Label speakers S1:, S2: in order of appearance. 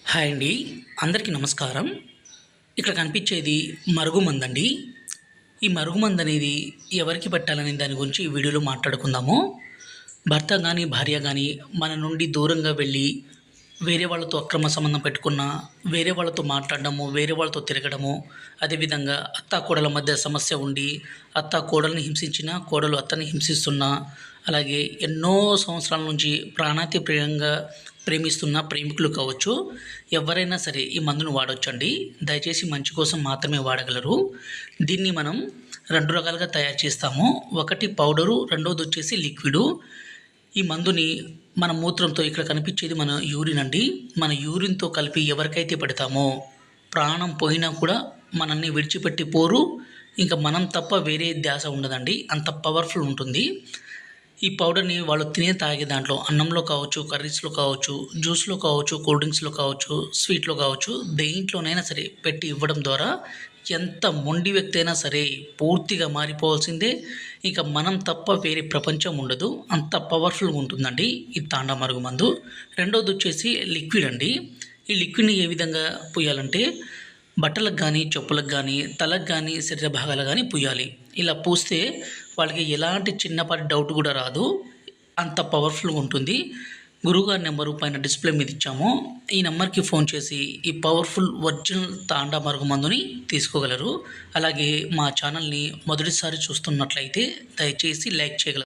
S1: Hi అండి. అందరికీ నమస్కారం. ఇక్కడ కనిపించేది మరుగుమందండి. ఈ మరుగుమందు అనేది ఎవరికి పెట్టాలనే దాని గురించి ఈ వీడియోలో మాట్లాడుకుందాము. భర్త కానీ, భార్య కానీ మన నుండి దూరంగా వెళ్ళి వేరే వాళ్ళతో అక్రమ సంబంధం పెట్టుకున్న, వేరే వాళ్ళతో మాట్లాడడము, వేరే వాళ్ళతో తిరగడము, అదేవిధంగా అత్తాకోడళ్ళ మధ్య సమస్య ఉండి, అత్త కోడల్ని హింసించిన, కోడలు అత్తని హింసిస్తున్నా, అలాగే ఎన్నో సంవత్సరాల నుంచి ప్రాణాతి ప్రియంగా ప్రేమిస్తున్న ప్రేమికులు కావచ్చు, ఎవరైనా సరే ఈ మందును వాడొచ్చండి. దయచేసి మంచి కోసం మాత్రమే వాడగలరు. దీన్ని మనం 2 రకాలుగా తయారు చేస్తాము. ఒకటి పౌడరు, రెండోది వచ్చేసి లిక్విడు. ఈ మందుని మన మూత్రంతో, ఇక్కడ కనిపించేది మన యూరిన్ అండి, మన యూరిన్తో కలిపి ఎవరికైతే పెడతామో ప్రాణం పోయినా కూడా మనల్ని విడిచిపెట్టి పోరు. ఇంకా మనం తప్ప వేరే ధ్యాస ఉండదండి, అంత పవర్ఫుల్ ఉంటుంది. ఈ పౌడర్ని వాళ్ళు తాగే దాంట్లో, అన్నంలో కావచ్చు, కర్రీస్లో కావచ్చు, జ్యూస్లో కావచ్చు, కూల్ డ్రింక్స్లో కావచ్చు, స్వీట్లో కావచ్చు, దేంట్లోనైనా సరే పెట్టి ఇవ్వడం ద్వారా ఎంత మొండి వ్యక్తి అయినా సరే పూర్తిగా మారిపోవాల్సిందే. ఇక మనం తప్ప వేరే ప్రపంచం ఉండదు, అంత పవర్ఫుల్గా ఉంటుందండి ఈ తాండా మరుగుమందు. రెండోది వచ్చేసి లిక్విడ్ అండి. ఈ లిక్విడ్ని ఏ విధంగా పూయాలంటే, బట్టలకు కానీ, చెప్పులకు కానీ, తలకు కానీ, శరీర భాగాలకు కానీ పూయాలి. ఇలా పూస్తే వాళ్ళకి ఎలాంటి చిన్నపాటి డౌట్ కూడా రాదు, అంత పవర్ఫుల్గా ఉంటుంది. గురువుగారి నెంబరు పైన డిస్ప్లే మీద ఇచ్చాము. ఈ నెంబర్కి ఫోన్ చేసి ఈ పవర్ఫుల్ ఒరిజినల్ తాండా మరుగుమందుని తీసుకోగలరు. అలాగే మా ఛానల్ని మొదటిసారి చూస్తున్నట్లయితే దయచేసి లైక్ చేయగలరు.